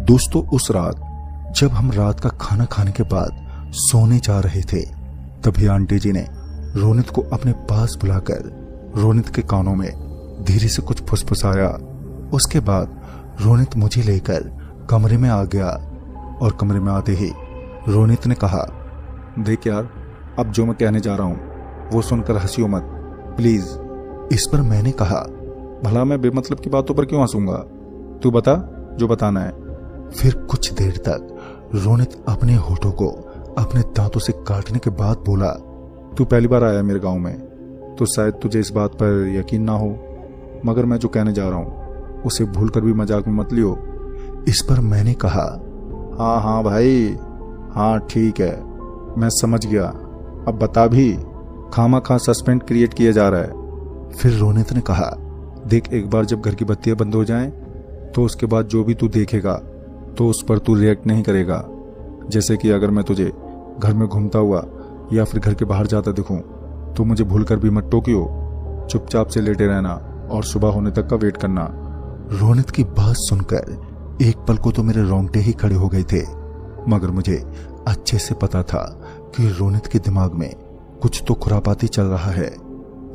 दोस्तों, उस रात जब हम रात का खाना खाने के बाद सोने जा रहे थे, तभी आंटी जी ने रोनित को अपने पास बुलाकर रोनित के कानों में धीरे से कुछ फुसफुसाया। उसके बाद रोनित मुझे लेकर कमरे में आ गया और कमरे में आते ही रोनित ने कहा, देख यार, अब जो मैं कहने जा रहा हूं वो सुनकर हंसियो मत प्लीज। इस पर मैंने कहा, भला मैं बेमतलब की बातों पर क्यों हंसूंगा, तू बता जो बताना है। फिर कुछ देर तक रोनित अपने होठों को अपने दांतों से काटने के बाद बोला, तू पहली बार आया मेरे गांव में तो शायद तुझे इस बात पर यकीन ना हो, मगर मैं जो कहने जा रहा हूं उसे भूलकर भी मजाक में मत लियो। इस पर मैंने कहा, हाँ भाई, हाँ ठीक है, मैं समझ गया, अब बता भी, खामा सस्पेंस क्रिएट किया जा रहा है। फिर रोनित ने कहा, देख, एक बार जब घर की बत्तियां बंद हो जाएं तो उसके बाद जो भी तू देखेगा तो उस पर तू रिएक्ट नहीं करेगा। जैसे कि अगर मैं तुझे घर में घूमता हुआ या फिर घर के बाहर जाता दिखूं तो मुझे भूलकर भी मत टोकियो, चुपचाप से लेटे रहना और सुबह होने तक का वेट करना। रोनित की बात सुनकर एक पल को तो मेरे रोंगटे ही खड़े हो गए थे, मगर मुझे अच्छे से पता था कि रोनित के दिमाग में कुछ तो खुरापाती चल रहा है।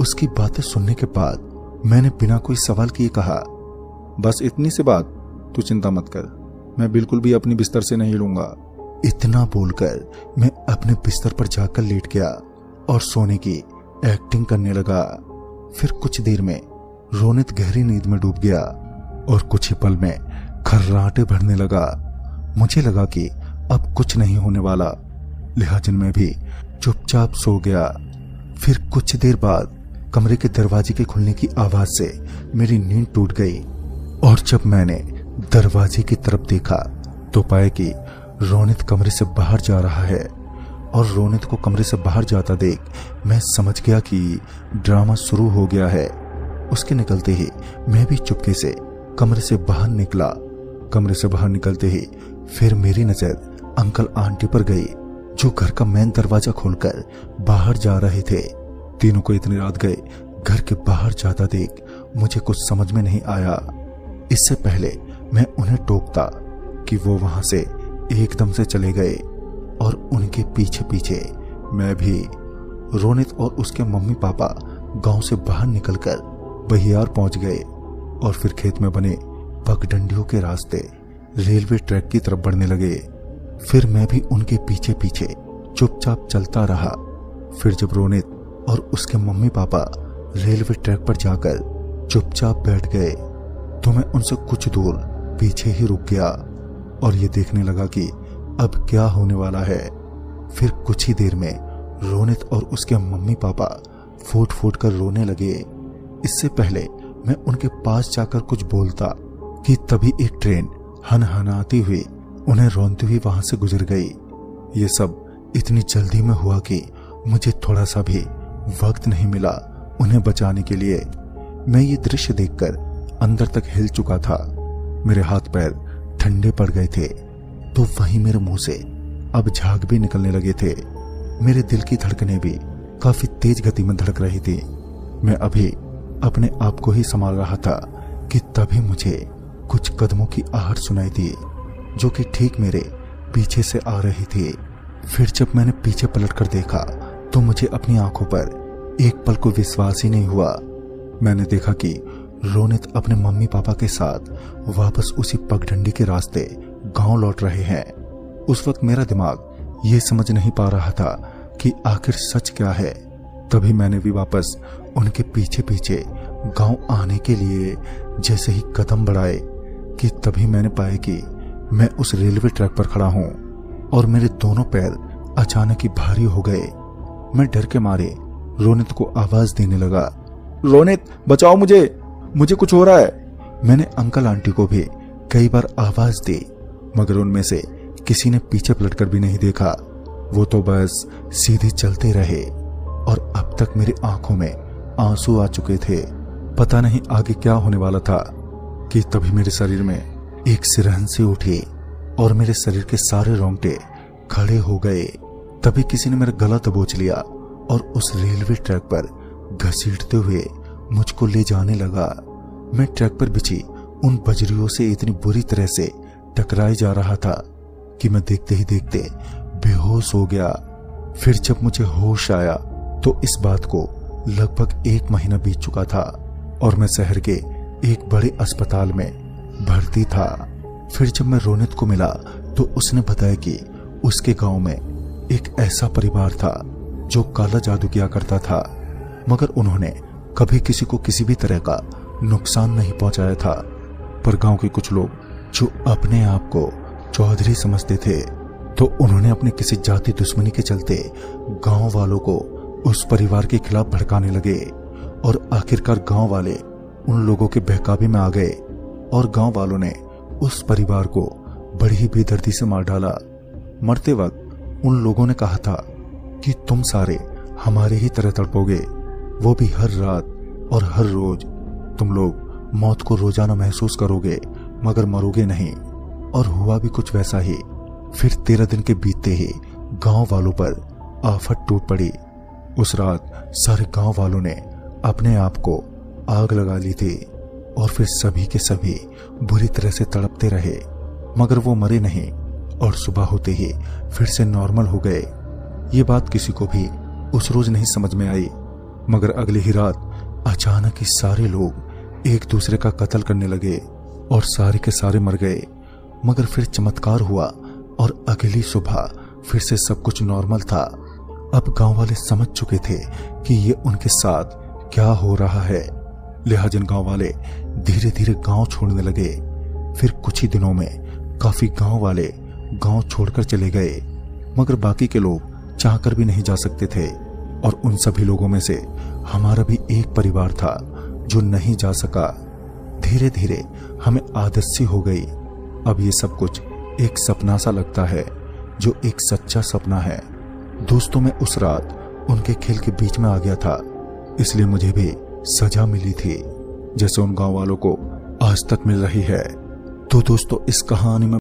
उसकी बातें सुनने के बाद मैंने बिना कोई सवाल किए कहा, बस इतनी सी बात, तू चिंता मत कर, मैं बिल्कुल भी अपनी बिस्तर से नहीं हिलूंगा। इतना बोलकर मैं अपने बिस्तर पर जाकर लेट गया और सोने की एक्टिंग करने लगा। फिर कुछ देर में रोनित गहरी नींद में डूब गया और कुछ ही पल में खर्राटे भरने लगा। मुझे लगा कि अब कुछ नहीं होने वाला, लिहाजन में भी चुपचाप सो गया। फिर कुछ देर बाद कमरे के दरवाजे के खुलने की आवाज से मेरी नींद टूट गई और जब मैंने दरवाजे की तरफ देखा तो पाया कि रोनित कमरे से बाहर जा रहा है और रोनित को कमरे से बाहर जाता देख मैं समझ गया कि ड्रामा शुरू हो गया है। उसके निकलते ही मैं भी चुपके से कमरे से बाहर निकला। कमरे से बाहर निकलते ही फिर मेरी नजर अंकल आंटी पर गई, जो घर का मेन दरवाजा खोलकर बाहर जा रहे थे। तीनों को इतनी रात गए घर के बाहर जाता देख मुझे कुछ समझ में नहीं आया। इससे पहले मैं उन्हें टोकता कि वो वहां से एकदम से चले गए और उनके पीछे पीछे मैं भी। रोनित और उसके मम्मी पापा गांव से बाहर निकलकर बहियार पहुंच गए और फिर खेत में बने पगडंडियों के रास्ते रेलवे ट्रैक की तरफ बढ़ने लगे। फिर मैं भी उनके पीछे पीछे चुपचाप चलता रहा। फिर जब रोनित और उसके मम्मी पापा रेलवे ट्रैक पर जाकर चुपचाप बैठ गए तो मैं उनसे कुछ दूर पीछे ही रुक गया और ये देखने लगा कि अब क्या होने वाला है। फिर कुछ ही देर में रोनित और उसके मम्मी पापा फूट फूट कर रोने लगे। इससे पहले मैं उनके पास जाकर कुछ बोलता कि तभी एक ट्रेन हनहनाती हुई उन्हें रोनती हुई वहां से गुजर गई। ये सब इतनी जल्दी में हुआ कि मुझे थोड़ा सा भी वक्त नहीं मिला उन्हें बचाने के लिए। मैं ये दृश्य देखकर अंदर तक हिल चुका था, मेरे हाथ पैर ठंडे पड़ गए थे, तो वहीं मेरे मुंह से अब झाग भी निकलने लगे थे। मेरे दिल की धड़कनें भी काफी तेज गति में धड़क रही थी। मैं अभी अपने आप को ही संभाल रहा था कि तभी मुझे कुछ कदमों की आहट सुनाई दी, जो कि ठीक मेरे पीछे से आ रही थी। फिर जब मैंने पीछे पलटकर देखा तो मुझे अपनी आंखों पर एक पल को विश्वास ही नहीं हुआ। मैंने देखा कि रोनित अपने मम्मी पापा के साथ वापस उसी पगडंडी के रास्ते गांव लौट रहे हैं। उस वक्त मेरा दिमाग ये समझ नहीं पा रहा था कि आखिर सच क्या है। तभी मैंने भी वापस उनके पीछे पीछे गांव आने के लिए जैसे ही कदम बढ़ाए कि तभी मैंने पाया कि मैं उस रेलवे ट्रैक पर खड़ा हूं और मेरे दोनों पैर अचानक ही भारी हो गए। मैं डर के मारे रोनित को आवाज देने लगा, रोनित बचाओ मुझे कुछ हो रहा है। मैंने अंकल आंटी को भी कई बार आवाज दी, मगर उनमें से किसी ने पीछे पलटकर भी नहीं देखा। वो तो बस सीधे चलते रहे और अब तक मेरी आंखों में आंसू आ चुके थे। पता नहीं आगे क्या होने वाला था कि तभी मेरे शरीर में एक सिरहन सी उठी और मेरे शरीर के सारे रोंगटे खड़े हो गए। तभी किसी ने मेरा गला दबोच लिया और उस रेलवे ट्रैक पर घसीटते हुए मुझको ले जाने लगा। मैं ट्रैक पर बिछी उन बजरियों से इतनी बुरी तरह से टकराए जा रहा था कि मैं देखते ही देखते बेहोश हो गया। फिर जब मुझे होश आया तो इस बात को लगभग 1 महीना बीत चुका था और मैं शहर के एक बड़े अस्पताल में भर्ती था। फिर जब मैं रोनित को मिला तो उसने बताया कि उसके गांव में एक ऐसा परिवार था जो काला जादू किया करता था, मगर उन्होंने कभी किसी को किसी भी तरह का नुकसान नहीं पहुंचाया था। पर गांव के कुछ लोग जो अपने आप को चौधरी समझते थे, तो उन्होंने अपने किसी जाति दुश्मनी के चलते गांव वालों को उस परिवार के खिलाफ भड़काने लगे और आखिरकार गांव वाले उन लोगों के बहकावे में आ गए और गांव वालों ने उस परिवार को बड़ी ही बेदर्दी से मार डाला। मरते वक्त उन लोगों ने कहा था कि तुम सारे हमारे ही तरह तड़पोगे, वो भी हर रात और हर रोज। तुम लोग मौत को रोजाना महसूस करोगे मगर मरोगे नहीं। और हुआ भी कुछ वैसा ही। फिर 13 दिन के बीतते ही गांव वालों पर आफत टूट पड़ी। उस रात सारे गांव वालों ने अपने आप को आग लगा ली थी और फिर सभी के सभी बुरी तरह से तड़पते रहे, मगर वो मरे नहीं और सुबह होते ही फिर से नॉर्मल हो गए। ये बात किसी को भी उस रोज नहीं समझ में आई, मगर अगली ही रात अचानक ही सारे लोग एक दूसरे का कत्ल करने लगे और सारे के सारे मर गए। मगर फिर चमत्कार हुआ और अगली सुबह फिर से सब कुछ नॉर्मल था। अब गांव वाले समझ चुके थे कि ये उनके साथ क्या हो रहा है, लिहाजा गांव वाले धीरे धीरे गांव छोड़ने लगे। फिर कुछ ही दिनों में काफी गांव वाले गांव छोड़कर चले गए, मगर बाकी के लोग चाहकर भी नहीं जा सकते थे। और उन सभी लोगों में से हमारा भी एक परिवार था जो नहीं जा सका। धीरे धीरे हमें आदत सी हो गई। अब ये सब कुछ एक सपना सा लगता है, जो एक सच्चा सपना है। दोस्तों, मैं उस रात उनके खेल के बीच में आ गया था, इसलिए मुझे भी सजा मिली थी जैसे उन गांव वालों को आज तक मिल रही है। तो दोस्तों, इस कहानी में